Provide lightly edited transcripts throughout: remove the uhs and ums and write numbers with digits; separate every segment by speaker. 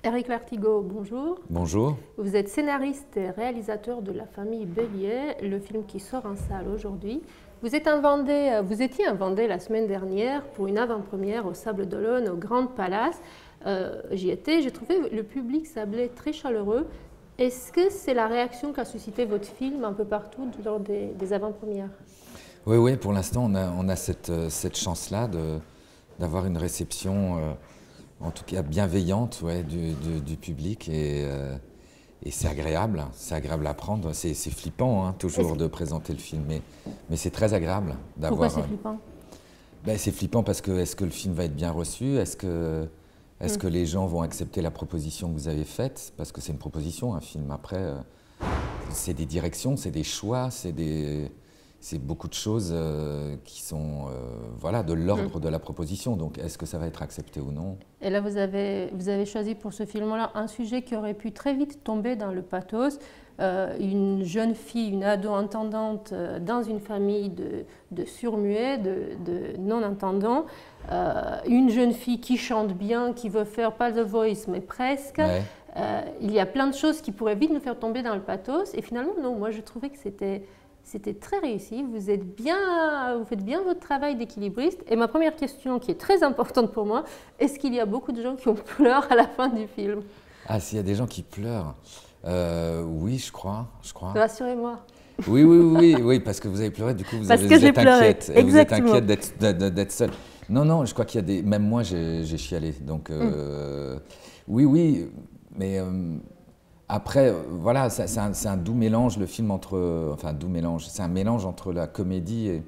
Speaker 1: Éric Lartigot, bonjour.
Speaker 2: Bonjour.
Speaker 1: Vous êtes scénariste et réalisateur de La Famille Bélier, le film qui sort en salle aujourd'hui. Vous étiez en Vendée la semaine dernière pour une avant-première au Sable d'Olonne, au Grand Palace. J'y étais, j'ai trouvé le public sablé très chaleureux. Est-ce que c'est la réaction qu'a suscité votre film un peu partout lors des avant-premières?
Speaker 2: Oui, pour l'instant, on a cette chance-là d'avoir une réception, en tout cas bienveillante, du public. Et c'est agréable à prendre. C'est flippant, hein, toujours, de présenter le film, mais c'est très agréable d'avoir...
Speaker 1: Pourquoi c'est flippant?
Speaker 2: C'est flippant parce que est-ce que le film va être bien reçu? Est-ce que les gens vont accepter la proposition que vous avez faite? Parce que c'est une proposition, un film. Après, c'est des directions, c'est des choix, c'est beaucoup de choses qui sont de l'ordre de la proposition. Donc, est-ce que ça va être accepté ou non?
Speaker 1: Et là, vous avez choisi pour ce film-là un sujet qui aurait pu très vite tomber dans le pathos. Une jeune fille, une ado entendante dans une famille de sourds-muets, de non-entendants. Une jeune fille qui chante bien, qui veut faire pas The Voice, mais presque.
Speaker 2: Ouais.
Speaker 1: Il y a plein de choses qui pourraient vite nous faire tomber dans le pathos. Et finalement, non, moi je trouvais que c'était très réussi. Vous faites bien votre travail d'équilibriste. Et ma première question, qui est très importante pour moi, est-ce qu'il y a beaucoup de gens qui ont pleuré à la fin du film?
Speaker 2: Ah, s'il y a des gens qui pleurent, oui, je crois.
Speaker 1: Rassurez-moi.
Speaker 2: Oui, parce que vous avez pleuré, du coup, vous êtes inquiète. Et vous êtes inquiète d'être seule. Non, je crois qu'il y a des... Même moi, j'ai chialé. Donc, oui, mais après, voilà, c'est un doux mélange, le film, c'est un mélange entre la comédie et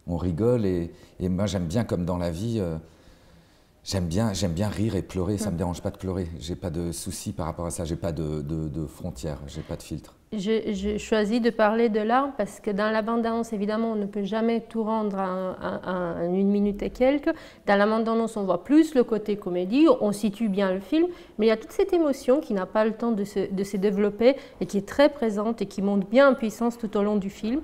Speaker 2: on rigole. Et moi, j'aime bien, comme dans la vie, j'aime bien rire et pleurer. Ça ne me dérange pas de pleurer. J'ai pas de soucis par rapport à ça. J'ai pas de frontières, j'ai pas de filtre.
Speaker 1: J'ai choisi de parler de larmes parce que dans la bande-annonce, évidemment, on ne peut jamais tout rendre en une minute et quelques. Dans la bande-annonce, on voit plus le côté comédie, on situe bien le film, mais il y a toute cette émotion qui n'a pas le temps de se développer et qui est très présente et qui monte bien en puissance tout au long du film.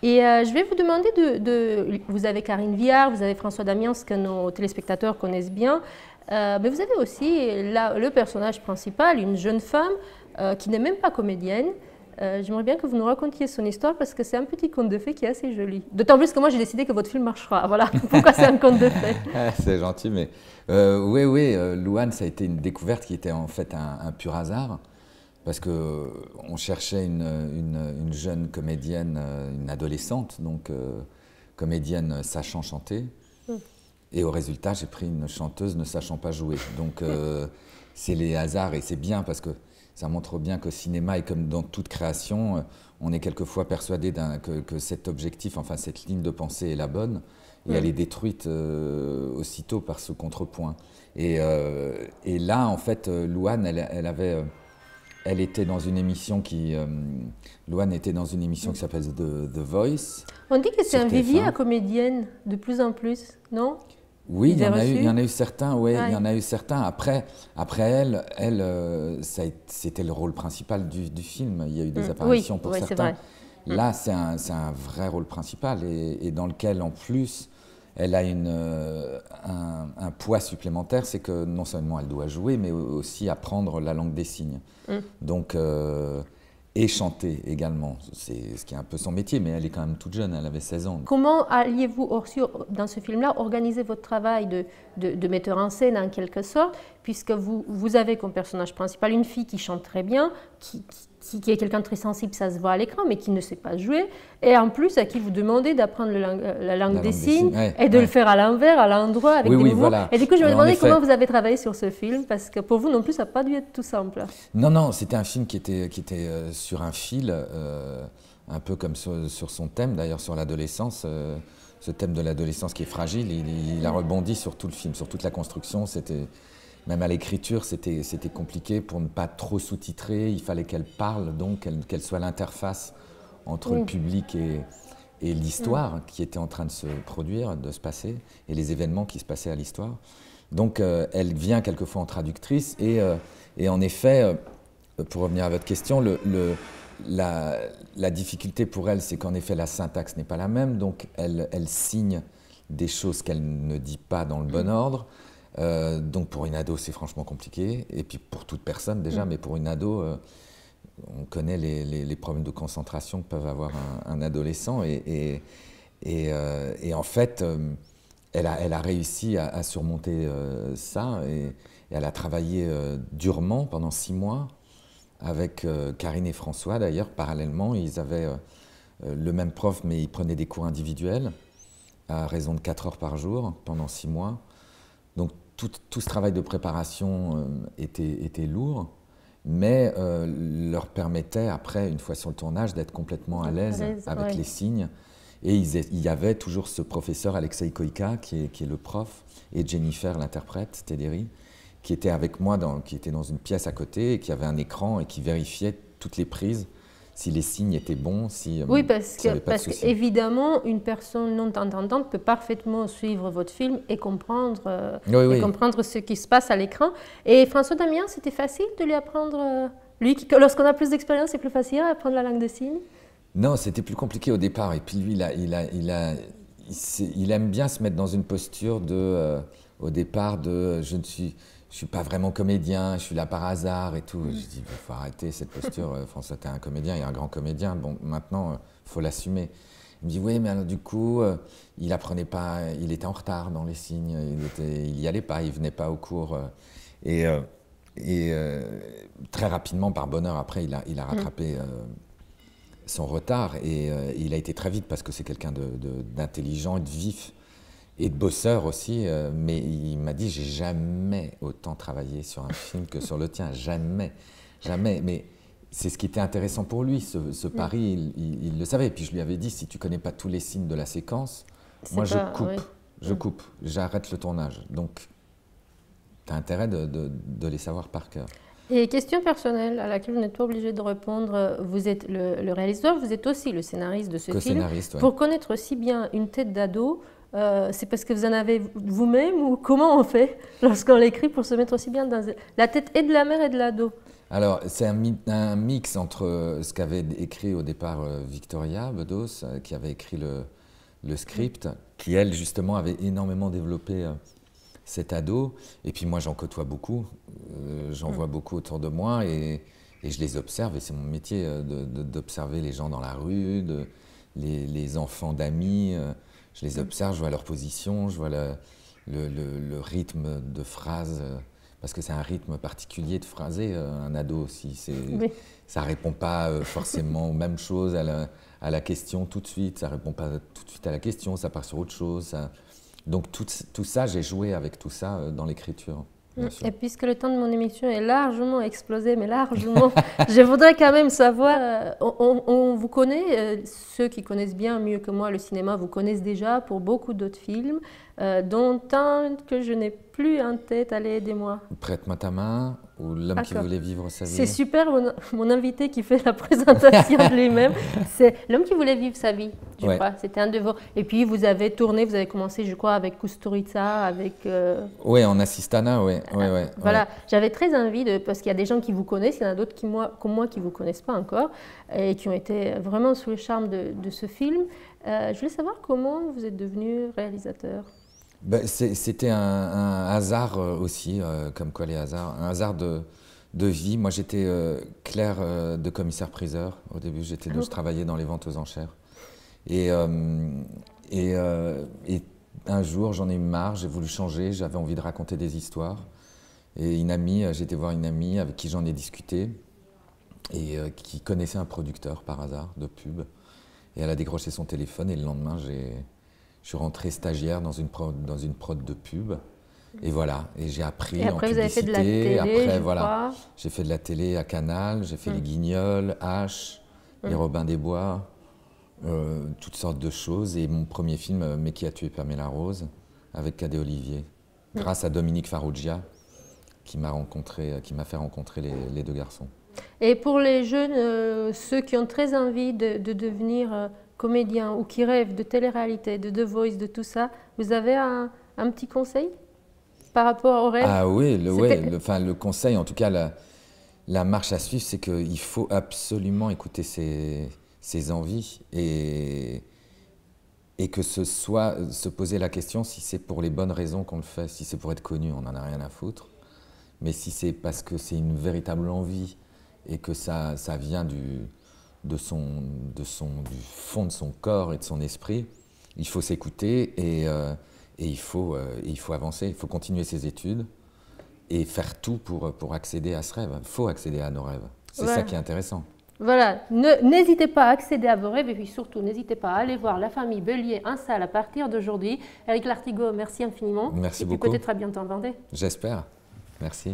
Speaker 1: Et je vais vous demander vous avez Karine Viard, vous avez François Damiens, que nos téléspectateurs connaissent bien, mais vous avez aussi le personnage principal, une jeune femme qui n'est même pas comédienne. J'aimerais bien que vous nous racontiez son histoire parce que c'est un petit conte de fées qui est assez joli. D'autant plus que moi j'ai décidé que votre film marchera. Voilà pourquoi c'est un conte de fées.
Speaker 2: C'est gentil, mais oui, Louane, ça a été une découverte qui était en fait un pur hasard. Parce qu'on cherchait une jeune comédienne, une adolescente, donc comédienne sachant chanter. Et au résultat, j'ai pris une chanteuse ne sachant pas jouer. Donc c'est les hasards et c'est bien parce que ça montre bien qu'au cinéma et comme dans toute création, on est quelquefois persuadé que cet objectif, enfin cette ligne de pensée est la bonne et elle est détruite aussitôt par ce contrepoint. Et là, en fait, Louane, elle était dans une émission Louane était dans une émission qui s'appelle The Voice.
Speaker 1: On dit que c'est un vivier à comédienne de plus en plus, non?
Speaker 2: Oui, il y en a eu certains, il y en a eu certains. Après elle, c'était le rôle principal du film. Il y a eu des apparitions pour certains. Là, c'est un vrai rôle principal et dans lequel, en plus, elle a un poids supplémentaire, c'est que non seulement elle doit jouer, mais aussi apprendre la langue des signes. Donc, et chanter également. C'est ce qui est un peu son métier, mais elle est quand même toute jeune, elle avait 16 ans.
Speaker 1: Comment alliez-vous, dans ce film-là, organiser votre travail de metteur en scène en quelque sorte, puisque vous avez comme personnage principal une fille qui chante très bien, qui est quelqu'un de très sensible, ça se voit à l'écran, mais qui ne sait pas jouer, et en plus à qui vous demandez d'apprendre la langue des signes et de le faire à l'envers, à l'endroit, avec des mouvements. Voilà. Et du coup, je me demandais comment vous avez travaillé sur ce film, parce que pour vous non plus, ça n'a pas dû être tout simple.
Speaker 2: Non, c'était un film qui était sur un fil, un peu comme sur son thème, d'ailleurs sur l'adolescence. Ce thème de l'adolescence qui est fragile, il a rebondi sur tout le film, sur toute la construction. Même à l'écriture, c'était compliqué pour ne pas trop sous-titrer. Il fallait qu'elle parle, donc qu'elle soit l'interface entre le public et l'histoire qui était en train de se produire, de se passer, et les événements qui se passaient à l'histoire. Donc elle vient quelquefois en traductrice et en effet, pour revenir à votre question, la difficulté pour elle, c'est qu'en effet la syntaxe n'est pas la même, donc elle signe des choses qu'elle ne dit pas dans le bon ordre. Donc pour une ado, c'est franchement compliqué. Et puis pour toute personne déjà, mais pour une ado, on connaît les problèmes de concentration que peuvent avoir un adolescent. Et en fait, elle a réussi à surmonter ça. Et elle a travaillé durement pendant 6 mois avec Karine et François. D'ailleurs, parallèlement, ils avaient le même prof, mais ils prenaient des cours individuels à raison de 4 heures par jour pendant 6 mois. Donc tout ce travail de préparation était lourd, mais leur permettait après, une fois sur le tournage, d'être complètement à l'aise avec les signes. Et il y avait toujours ce professeur, Alexei Koïka, qui est le prof, et Jennifer, l'interprète, Tederi, qui était avec moi, qui était dans une pièce à côté, et qui avait un écran et qui vérifiait toutes les prises, si les signes étaient bons, si
Speaker 1: oui, parce qu'évidemment, une personne non entendante peut parfaitement suivre votre film et comprendre, comprendre ce qui se passe à l'écran. Et François Damiens, c'était facile de lui apprendre, lorsqu'on a plus d'expérience, c'est plus facile à apprendre la langue des signes?
Speaker 2: Non, c'était plus compliqué au départ. Et puis lui, il aime bien se mettre dans une posture au départ je ne suis pas vraiment comédien, je suis là par hasard et tout. Je dis, il faut arrêter cette posture. François, tu es un comédien, il y a un grand comédien. Bon, maintenant, il faut l'assumer. Il me dit, oui, mais alors, du coup, il apprenait pas, il était en retard dans les signes, il y allait pas, il venait pas au cours. Et très rapidement, par bonheur, après, il a rattrapé son retard. Et il a été très vite parce que c'est quelqu'un d'intelligent et de vif. Et de bosseur aussi, mais il m'a dit, j'ai jamais autant travaillé sur un film que sur le tien, jamais, jamais. Mais c'est ce qui était intéressant pour lui, ce pari, il le savait. Et puis je lui avais dit, si tu connais pas tous les signes de la séquence, moi je coupe, j'arrête le tournage. Donc tu as intérêt de les savoir par cœur.
Speaker 1: Et question personnelle à laquelle vous n'êtes pas obligé de répondre, vous êtes le réalisateur, vous êtes aussi le scénariste de ce film. Pour connaître si bien une tête d'ado, c'est parce que vous en avez vous-même ou comment on fait lorsqu'on l'écrit pour se mettre aussi bien dans la tête et de la mère et de l'ado?
Speaker 2: Alors, c'est un mix entre ce qu'avait écrit au départ Victoria Bedos, qui avait écrit le script, qui elle justement avait énormément développé cet ado. Et puis moi j'en côtoie beaucoup, j'en vois beaucoup autour de moi et je les observe et c'est mon métier d'observer les gens dans la rue, les enfants d'amis. Je les observe, je vois leur position, je vois le rythme de phrase, parce que c'est un rythme particulier de phraser, un ado aussi. Ça ne répond pas forcément aux mêmes choses à la question tout de suite, ça ne répond pas tout de suite à la question, ça part sur autre chose. Donc tout ça, j'ai joué avec tout ça dans l'écriture.
Speaker 1: Et puisque le temps de mon émission est largement explosé, mais largement, je voudrais quand même savoir, on vous connaît, ceux qui connaissent bien mieux que moi le cinéma vous connaissent déjà pour beaucoup d'autres films, dont un que je n'ai plus en tête, allez aidez-moi.
Speaker 2: Prête-moi ta main ou L'homme qui voulait vivre sa vie.
Speaker 1: C'est super, mon invité qui fait la présentation de lui-même, c'est L'homme qui voulait vivre sa vie, je crois, c'était un de vos... Et puis vous avez tourné, vous avez commencé je crois avec Kusturica, avec...
Speaker 2: Oui, en assistana, oui.
Speaker 1: Voilà, j'avais très envie, parce qu'il y a des gens qui vous connaissent, il y en a d'autres comme moi qui ne vous connaissent pas encore, et qui ont été vraiment sous le charme de ce film. Je voulais savoir comment vous êtes devenu réalisateur.
Speaker 2: Ben, c'était un hasard aussi, comme quoi les hasards, un hasard de vie. Moi j'étais clerc de commissaire-priseur au début, je travaillais dans les ventes aux enchères. Et un jour j'en ai eu marre, j'ai voulu changer, j'avais envie de raconter des histoires. Et j'ai été voir une amie avec qui j'en ai discuté et qui connaissait un producteur par hasard de pub. Et elle a décroché son téléphone et le lendemain je suis rentré stagiaire dans une prod de pub. Et voilà, et j'ai appris en publicité. Vous avez fait de la télé, après, voilà, j'ai fait de la télé à Canal, j'ai fait les Guignols, H, les Robins des Bois, toutes sortes de choses. Et mon premier film, Mais qui a tué Pamela Rose, avec Cadet Olivier, grâce à Dominique Farrugia, qui m'a fait rencontrer les deux garçons.
Speaker 1: Et pour les jeunes, ceux qui ont très envie de devenir comédiens ou qui rêvent de télé-réalité, de The Voice, de tout ça, vous avez un petit conseil par rapport au rêve?
Speaker 2: Ah oui, le conseil, en tout cas la marche à suivre, c'est qu'il faut absolument écouter ses envies et et que ce soit se poser la question si c'est pour les bonnes raisons qu'on le fait, si c'est pour être connu, on n'en a rien à foutre, mais si c'est parce que c'est une véritable envie et que ça vient du fond de son corps et de son esprit, il faut s'écouter et il faut avancer, il faut continuer ses études et faire tout pour accéder à ce rêve. Il faut accéder à nos rêves. C'est ça qui est intéressant.
Speaker 1: Voilà, n'hésitez pas à accéder à vos rêves et puis surtout, n'hésitez pas à aller voir la famille Bellier en salle à partir d'aujourd'hui. Éric Lartigot, merci infiniment.
Speaker 2: Merci
Speaker 1: beaucoup.
Speaker 2: beaucoup.
Speaker 1: Peut-être à bientôt en Vendée.
Speaker 2: J'espère. Merci.